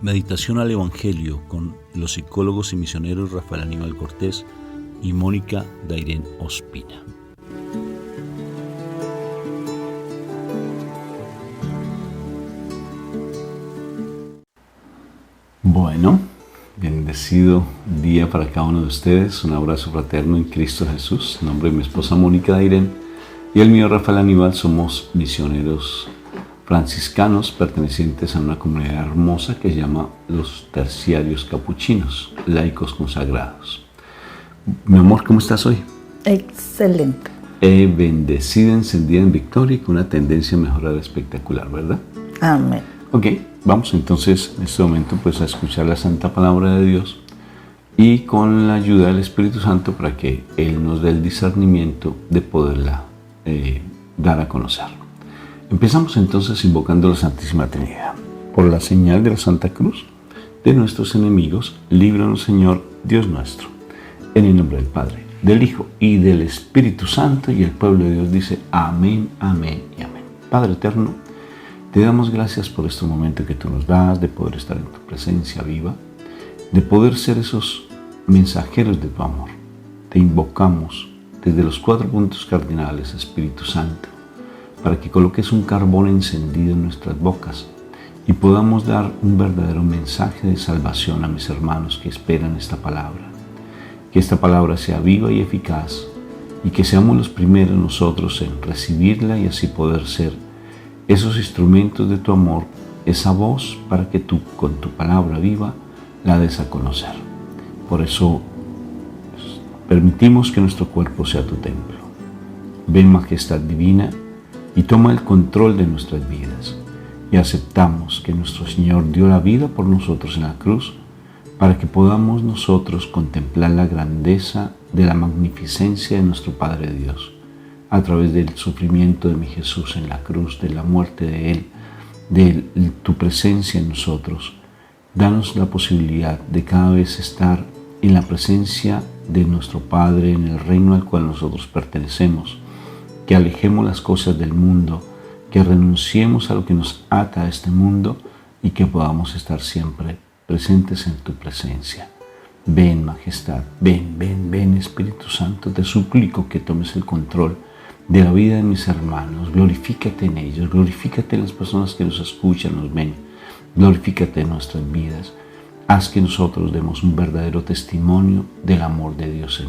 Meditación al Evangelio con los psicólogos y misioneros Rafael Aníbal Cortés y Mónica Dairén Ospina. Bueno, bendecido día para cada uno de ustedes. Un abrazo fraterno en Cristo Jesús. En nombre de mi esposa Mónica Dairén y el mío Rafael Aníbal, somos misioneros franciscanos pertenecientes a una comunidad hermosa que se llama los Terciarios Capuchinos, laicos consagrados. Mi amor, ¿cómo estás hoy? Excelente. Bendecida, encendida en victoria y con una tendencia a mejorar espectacular, ¿verdad? Amén. Ok, vamos entonces en este momento pues a escuchar la Santa Palabra de Dios y con la ayuda del Espíritu Santo para que Él nos dé el discernimiento de poderla dar a conocer. Empezamos entonces invocando la Santísima Trinidad. Por la señal de la Santa Cruz de nuestros enemigos, líbranos, Señor, Dios nuestro. En el nombre del Padre, del Hijo y del Espíritu Santo, y el pueblo de Dios dice amén, amén y amén. Padre eterno, te damos gracias por este momento que tú nos das, de poder estar en tu presencia viva, de poder ser esos mensajeros de tu amor. Te invocamos desde los 4 puntos cardinales, Espíritu Santo, para que coloques un carbón encendido en nuestras bocas y podamos dar un verdadero mensaje de salvación a mis hermanos que esperan esta palabra. Que esta palabra sea viva y eficaz y que seamos los primeros nosotros en recibirla y así poder ser esos instrumentos de tu amor, esa voz para que tú con tu palabra viva la des a conocer. Por eso permitimos que nuestro cuerpo sea tu templo. Ven, Majestad Divina, y toma el control de nuestras vidas, y aceptamos que nuestro Señor dio la vida por nosotros en la cruz, para que podamos nosotros contemplar la grandeza de la magnificencia de nuestro Padre Dios, a través del sufrimiento de mi Jesús en la cruz, de la muerte de Él, de tu presencia en nosotros. Danos la posibilidad de cada vez estar en la presencia de nuestro Padre, en el reino al cual nosotros pertenecemos, que alejemos las cosas del mundo, que renunciemos a lo que nos ata a este mundo y que podamos estar siempre presentes en tu presencia. Ven, Majestad, ven, Espíritu Santo, te suplico que tomes el control de la vida de mis hermanos. Glorifícate en ellos, glorifícate en las personas que nos escuchan, nos ven, glorifícate en nuestras vidas. Haz que nosotros demos un verdadero testimonio del amor de Dios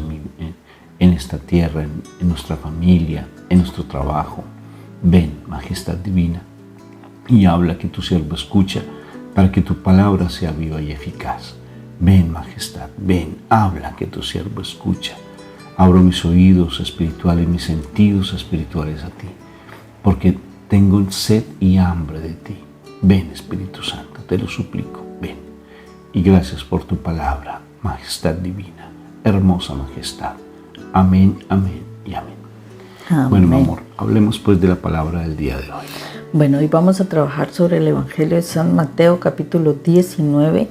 en esta tierra, en nuestra familia, en nuestro trabajo. Ven, Majestad Divina, y habla, que tu siervo escucha, para que tu palabra sea viva y eficaz. Ven, Majestad, ven, habla, que tu siervo escucha. Abro mis oídos espirituales, mis sentidos espirituales a ti, porque tengo sed y hambre de ti. Ven, Espíritu Santo, te lo suplico, ven. Y gracias por tu palabra, Majestad Divina, hermosa Majestad. Amén, amén y amén. Amén. Bueno, mi amor, hablemos pues de la palabra del día de hoy. Bueno, hoy vamos a trabajar sobre el Evangelio de San Mateo, capítulo 19,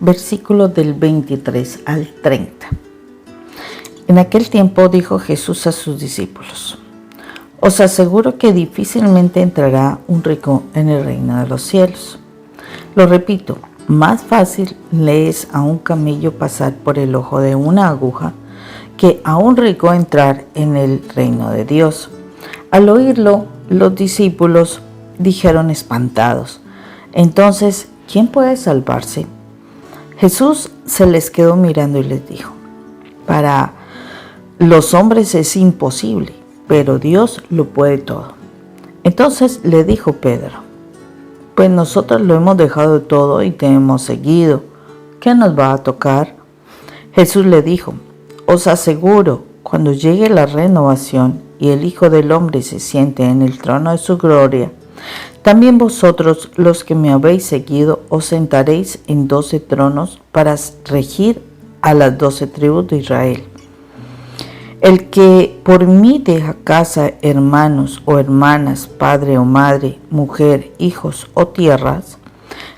versículos del 23 al 30. En aquel tiempo dijo Jesús a sus discípulos: os aseguro que difícilmente entrará un rico en el reino de los cielos. Lo repito, más fácil le es a un camello pasar por el ojo de una aguja que a un rico entrar en el reino de Dios. Al oírlo, los discípulos dijeron espantados: entonces, ¿quién puede salvarse? Jesús se les quedó mirando y les dijo: para los hombres es imposible, pero Dios lo puede todo. Entonces le dijo Pedro: pues nosotros lo hemos dejado todo y te hemos seguido. ¿Qué nos va a tocar? Jesús le dijo: os aseguro, cuando llegue la renovación y el Hijo del Hombre se siente en el trono de su gloria, también vosotros, los que me habéis seguido, os sentaréis en 12 tronos para regir a las 12 tribus de Israel. El que por mí deja casa, hermanos o hermanas, padre o madre, mujer, hijos o tierras,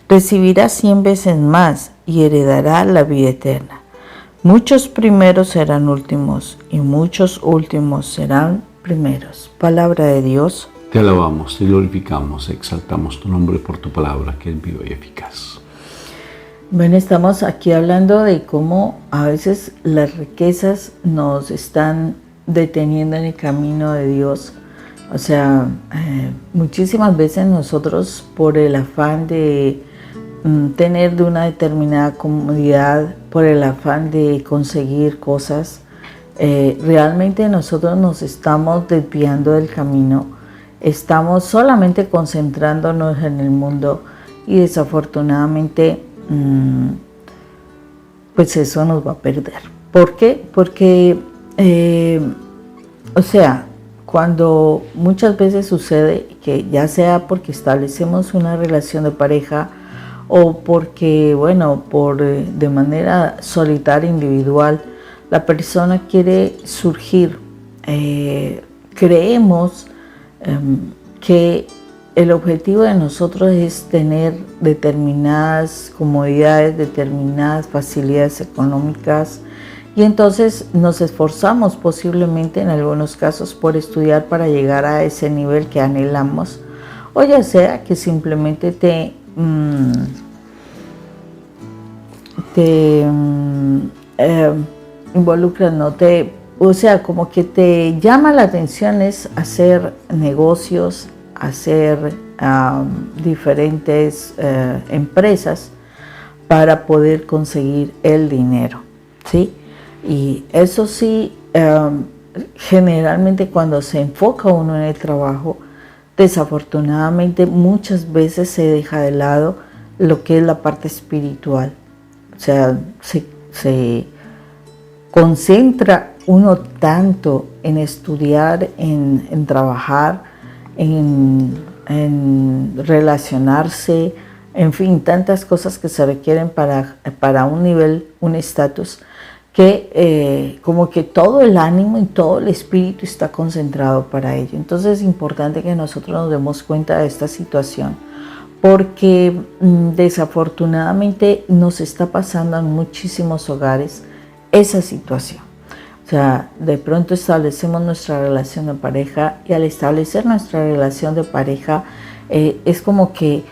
recibirá 100 veces más y heredará la vida eterna. Muchos primeros serán últimos y muchos últimos serán primeros. Palabra de Dios. Te alabamos, te glorificamos, exaltamos tu nombre por tu palabra que es viva y eficaz. Bueno, estamos aquí hablando de cómo a veces las riquezas nos están deteniendo en el camino de Dios. O sea, muchísimas veces nosotros por el afán de tener de una determinada comodidad, por el afán de conseguir cosas, realmente nosotros nos estamos desviando del camino. Estamos solamente concentrándonos en el mundo y desafortunadamente pues eso nos va a perder. ¿Por qué? Porque, o sea, cuando muchas veces sucede que ya sea porque establecemos una relación de pareja o porque, bueno, de manera solitaria, individual, la persona quiere surgir, creemos que el objetivo de nosotros es tener determinadas comodidades, determinadas facilidades económicas, y entonces nos esforzamos posiblemente en algunos casos por estudiar para llegar a ese nivel que anhelamos, o ya sea que simplemente te involucras, no te... O sea, como que te llama la atención es hacer negocios, hacer diferentes empresas para poder conseguir el dinero, ¿sí? Y eso sí, generalmente cuando se enfoca uno en el trabajo, desafortunadamente muchas veces se deja de lado lo que es la parte espiritual. O sea, se concentra uno tanto en estudiar, en trabajar, en relacionarse, en fin, tantas cosas que se requieren para un nivel, un estatus, que como que todo el ánimo y todo el espíritu está concentrado para ello. Entonces es importante que nosotros nos demos cuenta de esta situación, porque desafortunadamente nos está pasando en muchísimos hogares esa situación. O sea, de pronto establecemos nuestra relación de pareja y al establecer nuestra relación de pareja es como que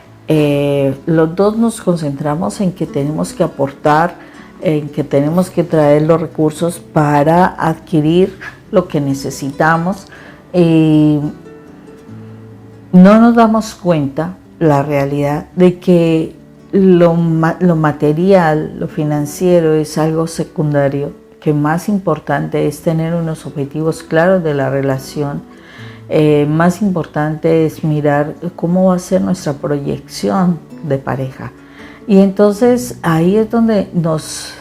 los dos nos concentramos en que tenemos que aportar, en que tenemos que traer los recursos para adquirir lo que necesitamos. No nos damos cuenta, la realidad, de que lo material, lo financiero es algo secundario, que más importante es tener unos objetivos claros de la relación. Más importante es mirar cómo va a ser nuestra proyección de pareja. Y entonces ahí es donde nos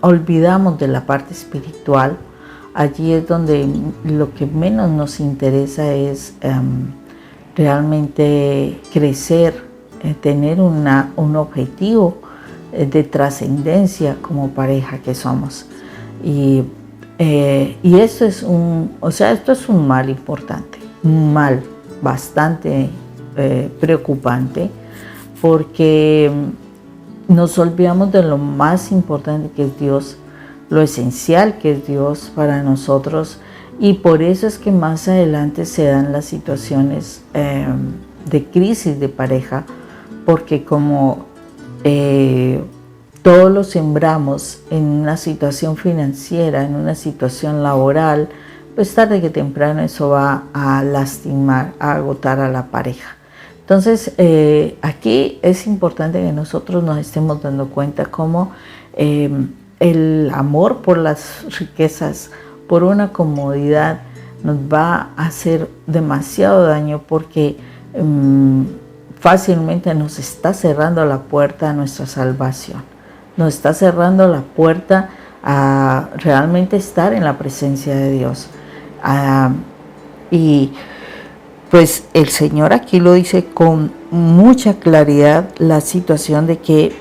olvidamos de la parte espiritual. Allí es donde lo que menos nos interesa es realmente crecer, tener un objetivo de trascendencia como pareja que somos. Y esto es esto es un mal importante, un mal bastante preocupante, porque nos olvidamos de lo más importante que es Dios, lo esencial que es Dios para nosotros, y por eso es que más adelante se dan las situaciones de crisis de pareja, porque como todo lo sembramos en una situación financiera, en una situación laboral, pues tarde que temprano eso va a lastimar, a agotar a la pareja. Entonces, aquí es importante que nosotros nos estemos dando cuenta cómo el amor por las riquezas, por una comodidad, nos va a hacer demasiado daño, porque fácilmente nos está cerrando la puerta a nuestra salvación. Nos está cerrando la puerta a realmente estar en la presencia de Dios. Y pues el Señor aquí lo dice con mucha claridad, la situación de que,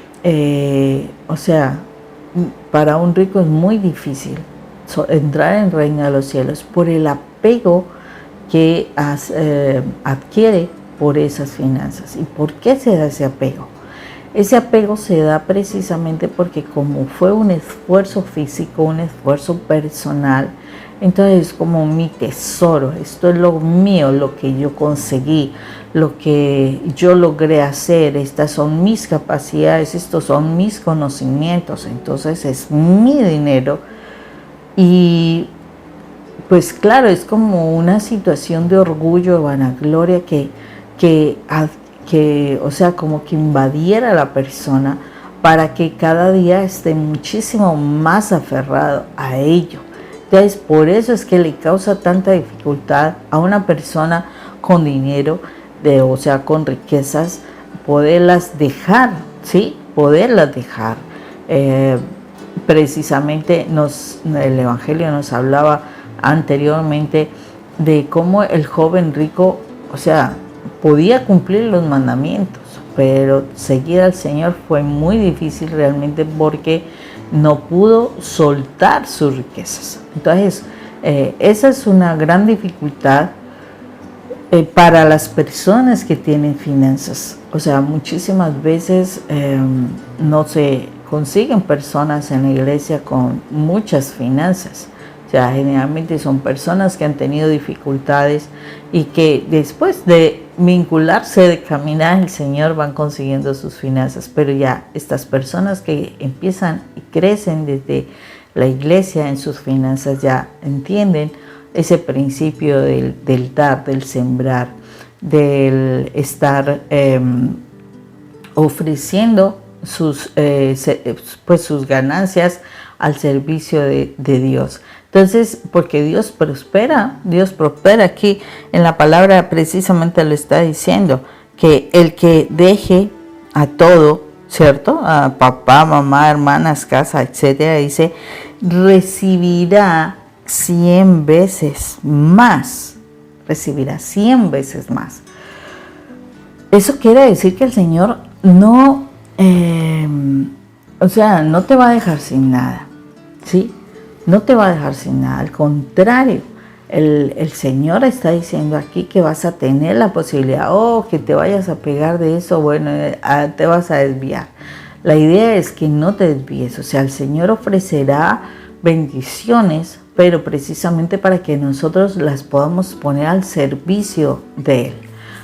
para un rico es muy difícil entrar en el reino de los cielos por el apego que adquiere por esas finanzas. ¿Y por qué se da ese apego? Ese apego se da precisamente porque como fue un esfuerzo físico, un esfuerzo personal, Entonces es como mi tesoro, esto es lo mío, lo que yo conseguí, lo que yo logré hacer, estas son mis capacidades, estos son mis conocimientos, entonces es mi dinero. Y pues claro, es como una situación de orgullo, de vanagloria que o sea, como que invadiera a la persona para que cada día esté muchísimo más aferrado a ello. Entonces, por eso es que le causa tanta dificultad a una persona con dinero, o sea, con riquezas, poderlas dejar, ¿sí? Poderlas dejar. Precisamente el Evangelio nos hablaba anteriormente de cómo el joven rico, o sea, podía cumplir los mandamientos, pero seguir al Señor fue muy difícil realmente porque no pudo soltar sus riquezas. Entonces, esa es una gran dificultad para las personas que tienen finanzas. O sea, muchísimas veces no se consiguen personas en la iglesia con muchas finanzas. O sea, generalmente son personas que han tenido dificultades y que después de vincularse, de caminar el Señor, van consiguiendo sus finanzas. Pero ya estas personas que empiezan y crecen desde la iglesia en sus finanzas ya entienden ese principio del dar, del sembrar, del estar ofreciendo sus ganancias al servicio de Dios. Entonces, porque Dios prospera aquí en la palabra precisamente lo está diciendo, que el que deje a todo, ¿cierto? A papá, mamá, hermanas, casa, etcétera, dice, recibirá 100 veces más, recibirá 100 veces más. Eso quiere decir que el Señor no, o sea, no te va a dejar sin nada, ¿sí? No te va a dejar sin nada, al contrario, el Señor está diciendo aquí que vas a tener la posibilidad, que te vayas a pegar de eso, bueno, te vas a desviar. La idea es que no te desvíes, o sea, el Señor ofrecerá bendiciones, pero precisamente para que nosotros las podamos poner al servicio de Él,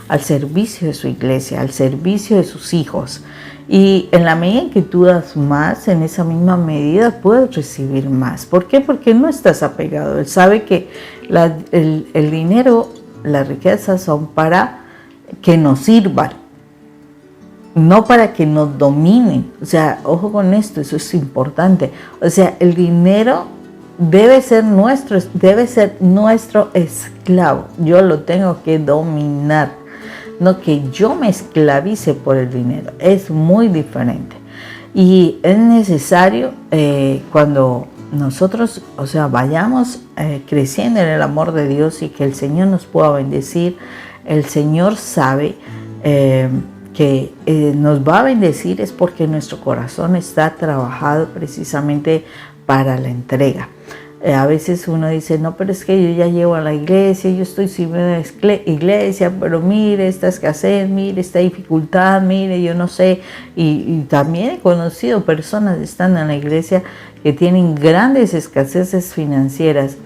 al servicio de su iglesia, al servicio de sus hijos. Y en la medida en que tú das más, en esa misma medida puedes recibir más. ¿Por qué? Porque no estás apegado. Él sabe que el dinero, las riquezas son para que nos sirvan, no para que nos dominen. O sea, ojo con esto, eso es importante. O sea, el dinero debe ser nuestro esclavo. Yo lo tengo que dominar. No que yo me esclavice por el dinero, es muy diferente. Y es necesario cuando nosotros, o sea, vayamos creciendo en el amor de Dios y que el Señor nos pueda bendecir, el Señor sabe que nos va a bendecir es porque nuestro corazón está trabajado precisamente para la entrega. A veces uno dice, no, pero es que yo ya llevo a la iglesia, yo estoy sirviendo en la iglesia, pero mire esta escasez, mire esta dificultad, mire, yo no sé. Y también he conocido personas que están en la iglesia que tienen grandes escaseces financieras.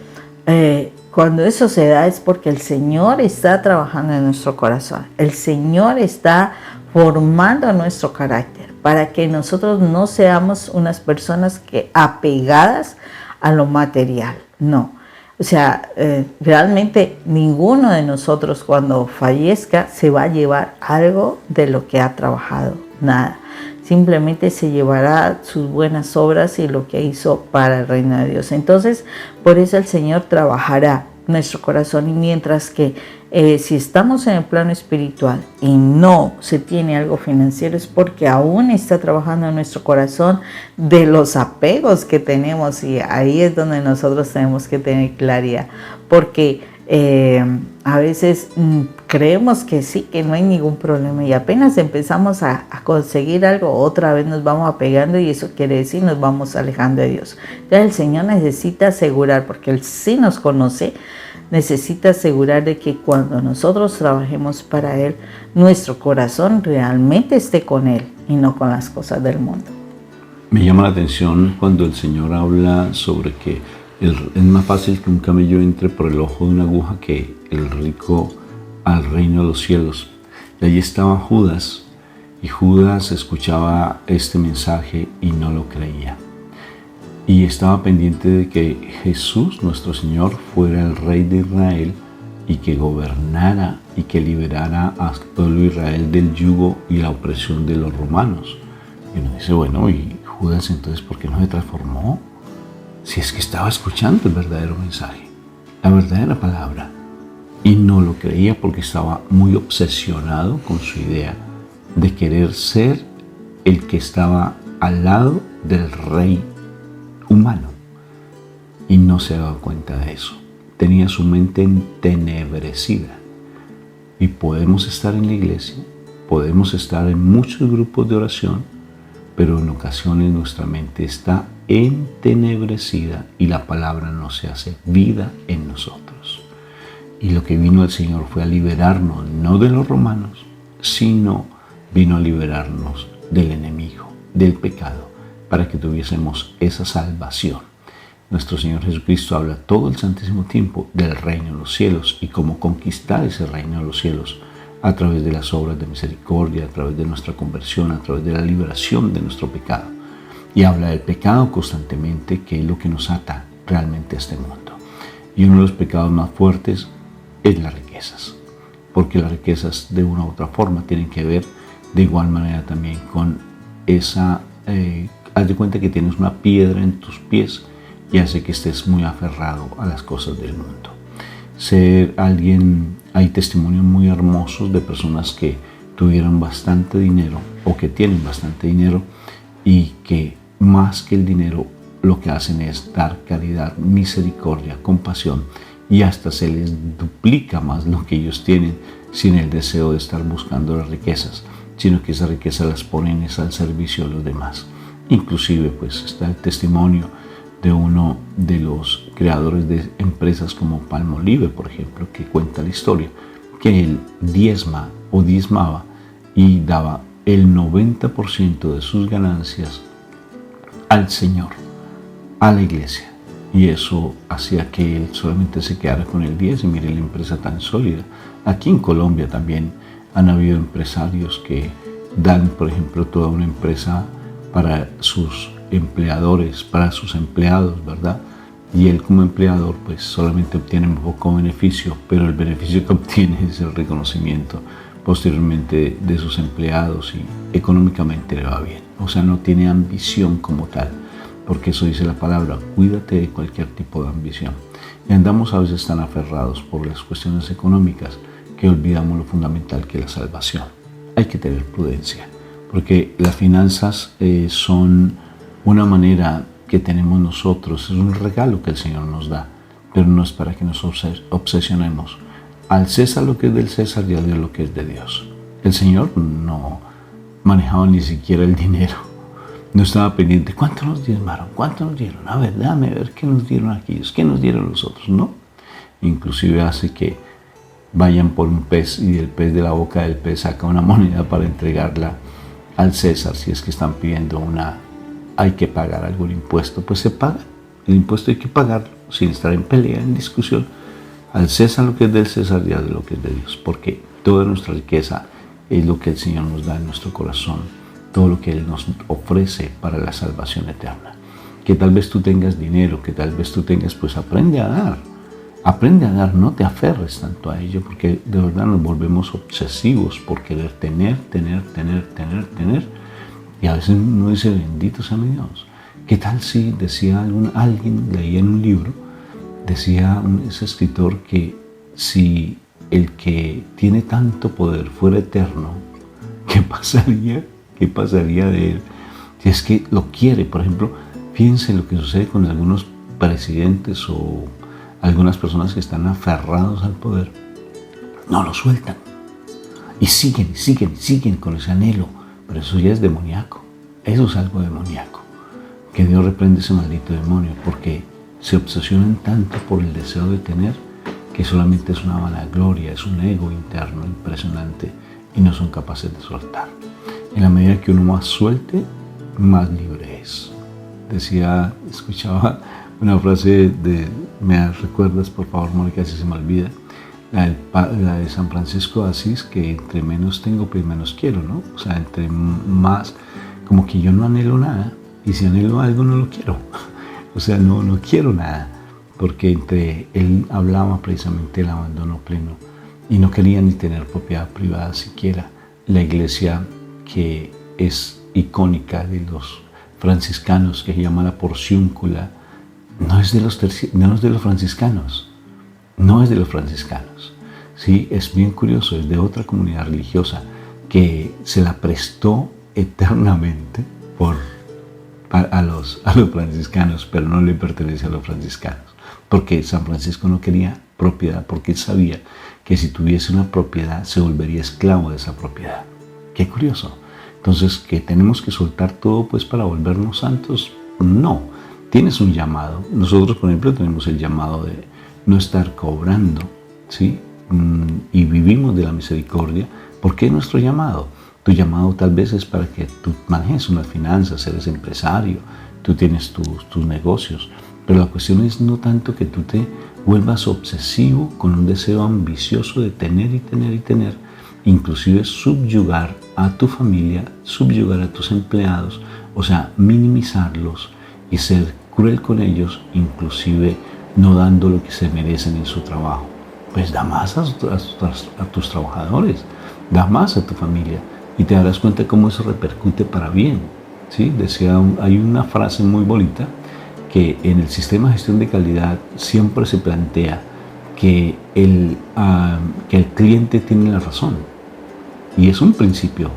Cuando eso se da es porque el Señor está trabajando en nuestro corazón. El Señor está formando nuestro carácter para que nosotros no seamos unas personas apegadas a lo material, no. O sea, realmente ninguno de nosotros cuando fallezca se va a llevar algo de lo que ha trabajado, nada. Simplemente se llevará sus buenas obras y lo que hizo para el reino de Dios. Entonces, por eso el Señor trabajará nuestro corazón y mientras que si estamos en el plano espiritual y no se tiene algo financiero es porque aún está trabajando en nuestro corazón de los apegos que tenemos y ahí es donde nosotros tenemos que tener claridad porque a veces creemos que sí, que no hay ningún problema y apenas empezamos a conseguir algo otra vez nos vamos apegando y eso quiere decir nos vamos alejando de Dios. Entonces el Señor necesita asegurar porque Él sí nos conoce. Necesita asegurar de que cuando nosotros trabajemos para Él, nuestro corazón realmente esté con Él y no con las cosas del mundo. Me llama la atención cuando el Señor habla sobre que Es más fácil que un camello entre por el ojo de una aguja que el rico al reino de los cielos. Y allí estaba Judas, y Judas escuchaba este mensaje y no lo creía. Y estaba pendiente de que Jesús, nuestro Señor, fuera el Rey de Israel y que gobernara y que liberara al pueblo de Israel del yugo y la opresión de los romanos. Y uno dice, bueno, ¿y Judas entonces por qué no se transformó? Si es que estaba escuchando el verdadero mensaje, la verdadera palabra. Y no lo creía porque estaba muy obsesionado con su idea de querer ser el que estaba al lado del rey humano. Y no se daba cuenta de eso. Tenía su mente entenebrecida. Y podemos estar en la iglesia, podemos estar en muchos grupos de oración, pero en ocasiones nuestra mente está entenebrecida y la palabra no se hace vida en nosotros. Y lo que vino el Señor fue a liberarnos, no de los romanos, sino vino a liberarnos del enemigo, del pecado, para que tuviésemos esa salvación. Nuestro Señor Jesucristo habla todo el santísimo tiempo del reino de los cielos y cómo conquistar ese reino de los cielos a través de las obras de misericordia, a través de nuestra conversión, a través de la liberación de nuestro pecado. Y habla del pecado constantemente, que es lo que nos ata realmente a este mundo. Y uno de los pecados más fuertes es las riquezas, porque las riquezas de una u otra forma tienen que ver de igual manera también con esa, haz de cuenta que tienes una piedra en tus pies y hace que estés muy aferrado a las cosas del mundo. Ser alguien, hay testimonios muy hermosos de personas que tuvieron bastante dinero o que tienen bastante dinero y que más que el dinero lo que hacen es dar caridad, misericordia, compasión y hasta se les duplica más lo que ellos tienen sin el deseo de estar buscando las riquezas, sino que esas riquezas las ponen al servicio de los demás. Inclusive pues está el testimonio de uno de los creadores de empresas como Palmolive, por ejemplo, que cuenta la historia, que él diezmaba y daba el 90% de sus ganancias al Señor, a la iglesia. Y eso hacía que él solamente se quedara con el 10%. Y mire la empresa tan sólida. Aquí en Colombia también han habido empresarios que dan, por ejemplo, toda una empresa para sus empleadores, para sus empleados, ¿verdad? Y él como empleador pues solamente obtiene un poco beneficio, pero el beneficio que obtiene es el reconocimiento posteriormente de sus empleados y económicamente le va bien. O sea, no tiene ambición como tal, porque eso dice la palabra, cuídate de cualquier tipo de ambición. Y andamos a veces tan aferrados por las cuestiones económicas que olvidamos lo fundamental que es la salvación. Hay que tener prudencia, porque las finanzas son una manera que tenemos nosotros, es un regalo que el Señor nos da, pero no es para que nos obsesionemos. Al César lo que es del César y a Dios lo que es de Dios. El Señor no manejaba ni siquiera el dinero, no estaba pendiente, ¿cuánto nos diezmaron? ¿Cuánto nos dieron? A ver, dame a ver qué nos dieron aquellos, qué nos dieron los otros, ¿no? Inclusive hace que vayan por un pez y del pez de la boca del pez saca una moneda para entregarla al César, si es que están pidiendo hay que pagar algún impuesto, pues se paga. El impuesto hay que pagarlo sin estar en pelea, en discusión. Al César lo que es del César y a lo que es de Dios, porque toda nuestra riqueza es lo que el Señor nos da en nuestro corazón, todo lo que Él nos ofrece para la salvación eterna. Que tal vez tú tengas dinero, que tal vez tú tengas, pues aprende a dar, no te aferres tanto a ello, porque de verdad nos volvemos obsesivos por querer tener. Y a veces uno dice, bendito sea mi Dios. ¿Qué tal si decía alguien, leía en un libro, decía ese escritor que si el que tiene tanto poder fuera eterno, ¿qué pasaría de él? Si es que lo quiere, por ejemplo, fíjense lo que sucede con algunos presidentes o algunas personas que están aferrados al poder, no lo sueltan y siguen con ese anhelo. Pero eso ya es demoníaco, eso es algo demoníaco. Que Dios reprende ese maldito demonio, porque se obsesionan tanto por el deseo de tener que solamente es una vanagloria, es un ego interno impresionante y no son capaces de soltar. En la medida que uno más suelte, más libre es. Escuchaba una frase ¿me recuerdas, por favor, Mónica, si se me olvida? La de San Francisco de Asís, que entre menos tengo, pues menos quiero, ¿no? O sea, entre más, como que yo no anhelo nada, y si anhelo algo no lo quiero. O sea, no quiero nada, porque él hablaba precisamente del abandono pleno, y no quería ni tener propiedad privada siquiera. La iglesia, que es icónica de los franciscanos, que se llama la Porciúncula, no es de los franciscanos, no es de los franciscanos. Sí, es bien curioso, es de otra comunidad religiosa que se la prestó eternamente a los franciscanos, pero no le pertenece a los franciscanos, porque San Francisco no quería propiedad, porque él sabía que si tuviese una propiedad se volvería esclavo de esa propiedad. Qué curioso. Entonces, ¿que tenemos que soltar todo pues para volvernos santos? No. Tienes un llamado. Nosotros, por ejemplo, tenemos el llamado de no estar cobrando, ¿sí? Y vivimos de la misericordia. ¿Por qué nuestro llamado? Tu llamado tal vez es para que tú manejes unas finanzas, eres empresario, tú tienes tus negocios, pero la cuestión es no tanto que tú te vuelvas obsesivo con un deseo ambicioso de tener y tener y tener, inclusive subyugar a tu familia, subyugar a tus empleados, o sea, minimizarlos y ser cruel con ellos, inclusive no dando lo que se merecen en su trabajo. Pues da más a tus trabajadores, da más a tu familia, y te darás cuenta cómo eso repercute para bien, ¿sí? Hay una frase muy bonita que en el sistema de gestión de calidad siempre se plantea que el cliente tiene la razón, y es un principio,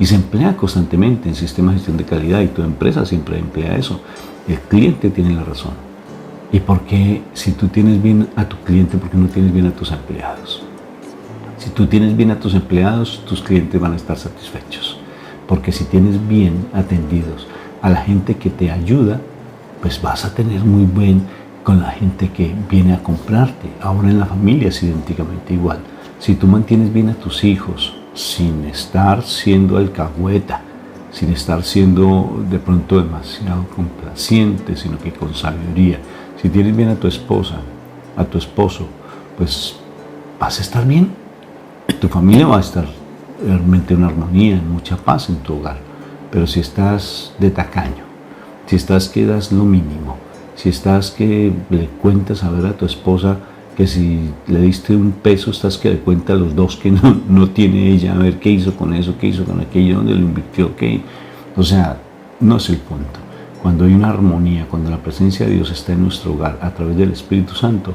y se emplea constantemente en sistemas de gestión de calidad, y tu empresa siempre emplea eso. El cliente tiene la razón. ¿Y por qué, si tú tienes bien a tu cliente, por qué no tienes bien a tus empleados? Si tú tienes bien a tus empleados, tus clientes van a estar satisfechos. Porque si tienes bien atendidos a la gente que te ayuda, pues vas a tener muy bien con la gente que viene a comprarte. Ahora en la familia es idénticamente igual. Si tú mantienes bien a tus hijos, sin estar siendo alcahueta, sin estar siendo de pronto demasiado complaciente, sino que con sabiduría. Si tienes bien a tu esposa, a tu esposo, pues vas a estar bien. Tu familia va a estar realmente en armonía, en mucha paz en tu hogar. Pero si estás de tacaño, si estás que das lo mínimo, si estás que le cuentas a ver a tu esposa que si le diste un peso, estás que le cuenta a los dos que no tiene ella, a ver qué hizo con eso, qué hizo con aquello, dónde lo invirtió, qué. O sea, no es el punto. Cuando hay una armonía, cuando la presencia de Dios está en nuestro hogar a través del Espíritu Santo,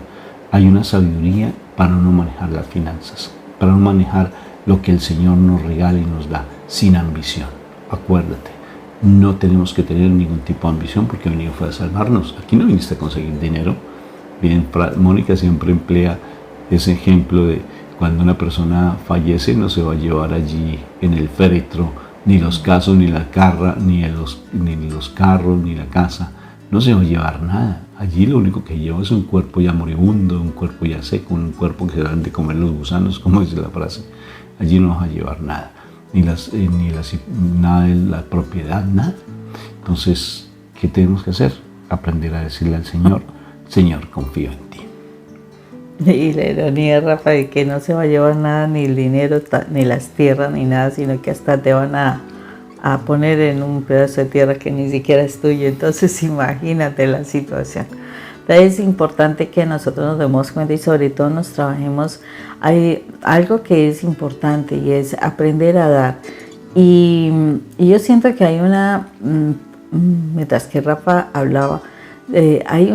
hay una sabiduría para no manejar las finanzas, para no manejar lo que el Señor nos regala y nos da, sin ambición. Acuérdate, no tenemos que tener ningún tipo de ambición, porque venido fue a salvarnos. Aquí no viniste a conseguir dinero. Bien, Mónica siempre emplea ese ejemplo de cuando una persona fallece, no se va a llevar allí en el féretro ni los casos, ni la carra, ni los carros, ni la casa. No se va a llevar nada. Allí lo único que lleva es un cuerpo ya moribundo, un cuerpo ya seco, un cuerpo que se dan de comer los gusanos, como dice la frase. Allí no vas a llevar nada, nada de la propiedad, nada. Entonces, ¿qué tenemos que hacer? Aprender a decirle al Señor: Señor, confío en ti. Y la ironía, Rafa, de que no se va a llevar nada, ni el dinero, ni las tierras, ni nada, sino que hasta te van a poner en un pedazo de tierra que ni siquiera es tuyo. Entonces imagínate la situación. Entonces es importante que nosotros nos demos cuenta y sobre todo nos trabajemos. Hay algo que es importante y es aprender a dar. Y yo siento que hay mientras que Rafa hablaba, hay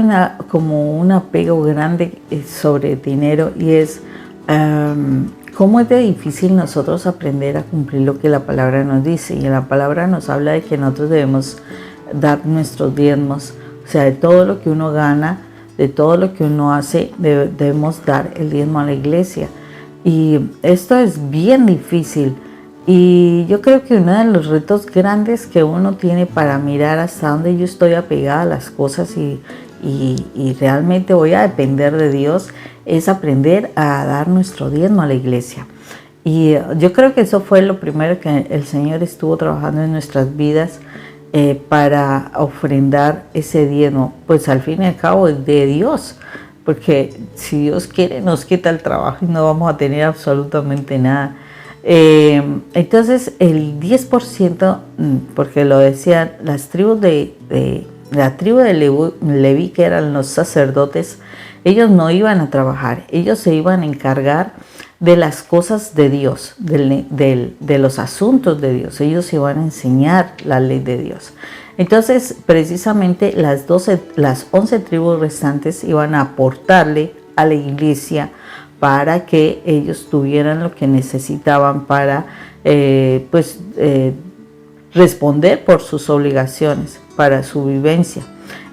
como un apego grande sobre el dinero, y es cómo es de difícil nosotros aprender a cumplir lo que la palabra nos dice. Y la palabra nos habla de que nosotros debemos dar nuestros diezmos, o sea, de todo lo que uno gana, de todo lo que uno hace, debemos dar el diezmo a la iglesia. Y esto es bien difícil. Y yo creo que uno de los retos grandes que uno tiene para mirar hasta dónde yo estoy apegada a las cosas y realmente voy a depender de Dios, es aprender a dar nuestro diezmo a la iglesia. Y yo creo que eso fue lo primero que el Señor estuvo trabajando en nuestras vidas, para ofrendar ese diezmo, pues al fin y al cabo es de Dios, porque si Dios quiere nos quita el trabajo y no vamos a tener absolutamente nada. Entonces el 10%, porque lo decían las tribus la tribu de Leví, que eran los sacerdotes, ellos no iban a trabajar, ellos se iban a encargar de las cosas de Dios, de los asuntos de Dios. Ellos iban a enseñar la ley de Dios. Entonces, precisamente las 11 tribus restantes iban a aportarle a la iglesia para que ellos tuvieran lo que necesitaban para responder por sus obligaciones, para su vivencia.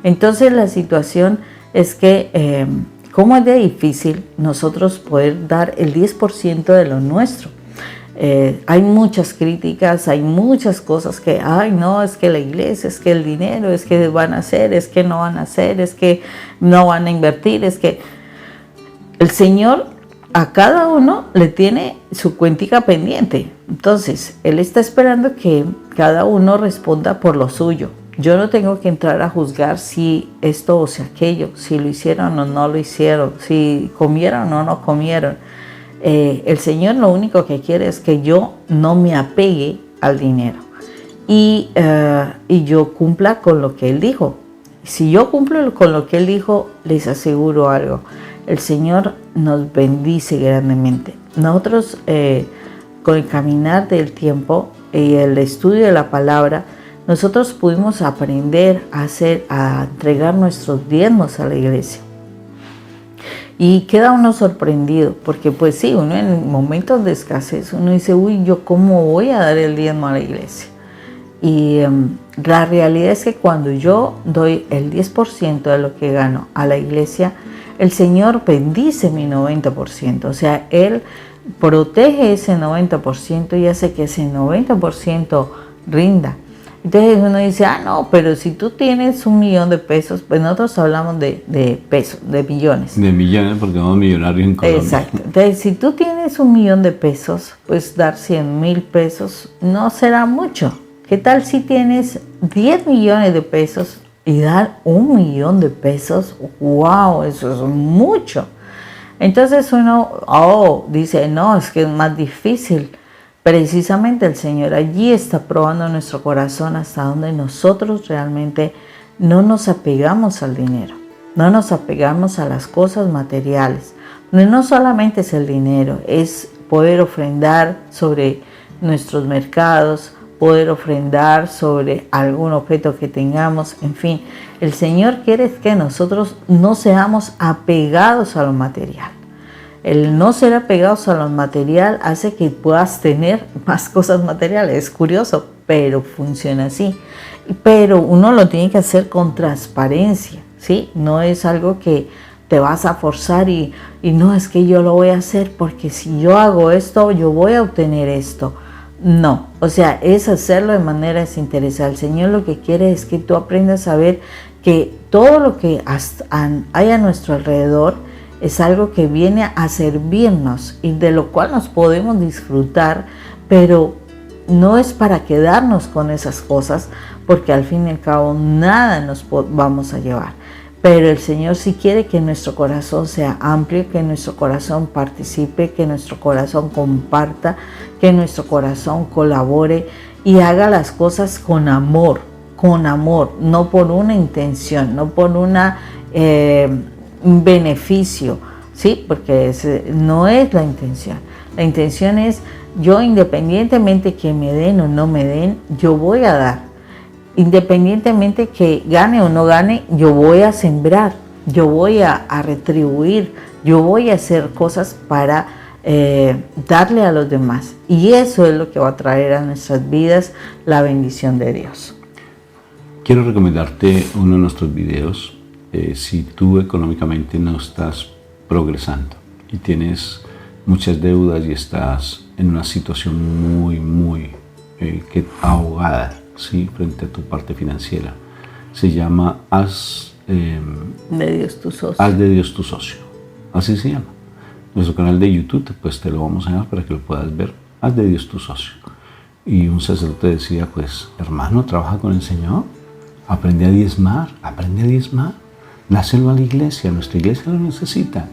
Entonces, la situación es que ¿cómo es de difícil nosotros poder dar el 10% de lo nuestro? Hay muchas críticas, hay muchas cosas que, ay no, es que la iglesia, es que el dinero, es que van a hacer, es que no van a hacer, es que no van a invertir, es que el Señor a cada uno le tiene su cuentica pendiente. Entonces, Él está esperando que cada uno responda por lo suyo. Yo no tengo que entrar a juzgar si esto o si aquello, si lo hicieron o no lo hicieron, si comieron o no comieron. El Señor lo único que quiere es que yo no me apegue al dinero y yo cumpla con lo que Él dijo. Si yo cumplo con lo que Él dijo, les aseguro algo. El Señor nos bendice grandemente. Nosotros, con el caminar del tiempo y el estudio de la palabra, nosotros pudimos aprender a entregar nuestros diezmos a la iglesia. Y queda uno sorprendido, porque pues sí, uno en momentos de escasez, uno dice, uy, ¿yo cómo voy a dar el diezmo a la iglesia? Y la realidad es que cuando yo doy el 10% de lo que gano a la iglesia, el Señor bendice mi 90%. O sea, Él protege ese 90% y hace que ese 90% rinda. Entonces uno dice, no, pero si tú tienes $1.000.000 de pesos, pues nosotros hablamos de pesos, de millones. De millones, porque somos millonarios en Colombia. Exacto. Entonces, si tú tienes $1.000.000 de pesos, pues dar 100,000 pesos no será mucho. ¿Qué tal si tienes 10 millones de pesos y dar $1.000.000 de pesos? ¡Wow! Eso es mucho. Entonces uno dice, no, es que es más difícil. Precisamente el Señor allí está probando nuestro corazón hasta donde nosotros realmente no nos apegamos al dinero, no nos apegamos a las cosas materiales. No solamente es el dinero, es poder ofrendar sobre nuestros mercados, poder ofrendar sobre algún objeto que tengamos, en fin. El Señor quiere que nosotros no seamos apegados a lo material. El no ser apegados a lo material hace que puedas tener más cosas materiales. Es curioso, pero funciona así. Pero uno lo tiene que hacer con transparencia, ¿sí? No es algo que te vas a forzar y no, es que yo lo voy a hacer porque si yo hago esto, yo voy a obtener esto. No, o sea, es hacerlo de manera desinteresada. El Señor lo que quiere es que tú aprendas a ver que todo lo que hay a nuestro alrededor es algo que viene a servirnos y de lo cual nos podemos disfrutar, pero no es para quedarnos con esas cosas, porque al fin y al cabo nada nos vamos a llevar. Pero el Señor sí quiere que nuestro corazón sea amplio, que nuestro corazón participe, que nuestro corazón comparta, que nuestro corazón colabore y haga las cosas con amor, no por una intención, no por un beneficio, ¿sí? Porque no es la intención. La intención es, yo independientemente que me den o no me den, yo voy a dar. Independientemente que gane o no gane, yo voy a sembrar, yo voy a retribuir, yo voy a hacer cosas para darle a los demás. Y eso es lo que va a traer a nuestras vidas la bendición de Dios. Quiero recomendarte uno de nuestros videos. Si tú económicamente no estás progresando y tienes muchas deudas y estás en una situación muy ahogada, ¿sí? Frente a tu parte financiera, se llama Haz de Dios tu socio. Haz de Dios tu socio, así se llama. Nuestro canal de YouTube, pues te lo vamos a dejar para que lo puedas ver. Haz de Dios tu socio. y un sacerdote decía, pues, hermano, trabaja con el Señor, aprende a diezmar, dáselo a la iglesia, nuestra iglesia lo necesita.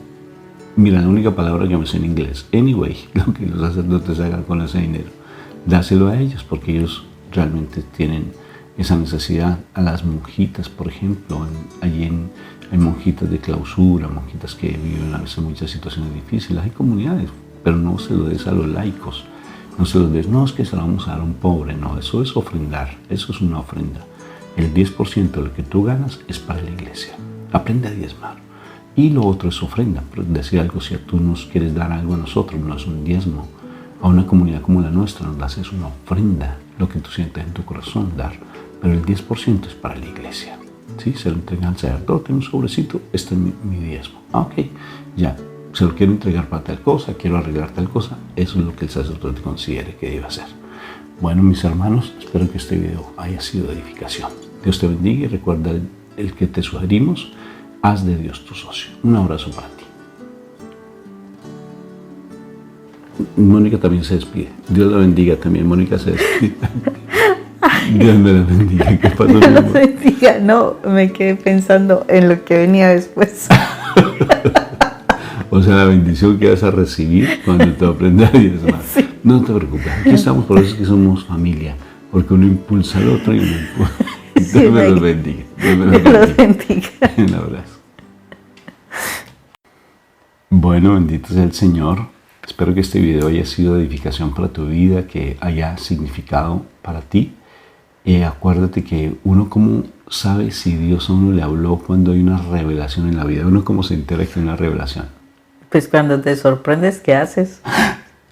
Mira, la única palabra que me sé en inglés, anyway, lo que los sacerdotes hagan con ese dinero, dáselo a ellos, porque ellos realmente tienen esa necesidad. A las monjitas, por ejemplo, hay monjitas de clausura, monjitas que viven a veces muchas situaciones difíciles, hay comunidades, pero no se lo des a los laicos, no se lo des, no es que se lo vamos a dar a un pobre, no, eso es ofrendar, eso es una ofrenda. El 10% de lo que tú ganas es para la iglesia, aprende a diezmar. Y lo otro es ofrenda, decir algo, si tú nos quieres dar algo a nosotros, no es un diezmo, a una comunidad como la nuestra nos das es una ofrenda, lo que tú sientes en tu corazón dar, pero el 10% es para la iglesia. ¿Sí? Se lo entrega al sacerdote en un sobrecito, este es mi diezmo. Ok, ya, se lo quiero entregar para tal cosa, quiero arreglar tal cosa, eso es lo que el sacerdote considere que debe hacer. Bueno, mis hermanos, espero que este video haya sido de edificación. Dios te bendiga y recuerda el que te sugerimos, haz de Dios tu socio. Un abrazo para ti. Mónica también se despide. Dios la bendiga también. Mónica se despide. Dios me la bendiga. ¿Qué pasó? Dios la bendiga. No, me quedé pensando en lo que venía después. O sea, la bendición que vas a recibir cuando te aprendas a diezmar. Sí. No te preocupes. Aquí estamos, por eso es que somos familia. Porque uno impulsa al otro y uno impulsa. Dios me los bendiga. Dios me los bendiga. Un abrazo. Bueno, bendito sea el Señor. Espero que este video haya sido de edificación para tu vida, que haya significado para ti. Acuérdate que uno como sabe si Dios a uno le habló cuando hay una revelación en la vida. Uno como se entera que hay una revelación. Pues cuando te sorprendes, ¿qué haces?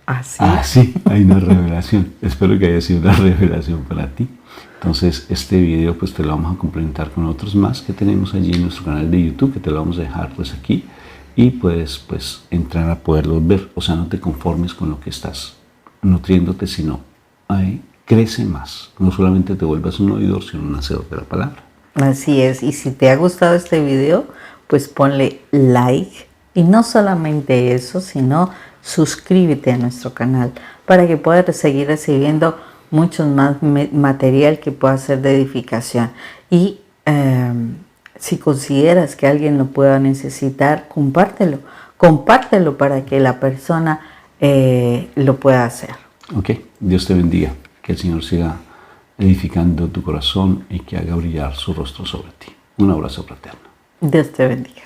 Así. Ah, sí, hay una revelación. Espero que haya sido una revelación para ti. Entonces, este video pues te lo vamos a complementar con otros más que tenemos allí en nuestro canal de YouTube, que te lo vamos a dejar pues aquí. Y puedes pues entrar a poderlos ver. O sea, no te conformes con lo que estás nutriéndote, sino crece más. No solamente te vuelvas un oidor, sino un hacedor de la palabra. Así es. Y si te ha gustado este video, pues ponle like. Y no solamente eso, sino suscríbete a nuestro canal para que puedas seguir recibiendo mucho más material que pueda ser de edificación. Y si consideras que alguien lo pueda necesitar, compártelo. Compártelo para que la persona lo pueda hacer. Ok, Dios te bendiga. Que el Señor siga edificando tu corazón y que haga brillar su rostro sobre ti. Un abrazo fraterno. Dios te bendiga.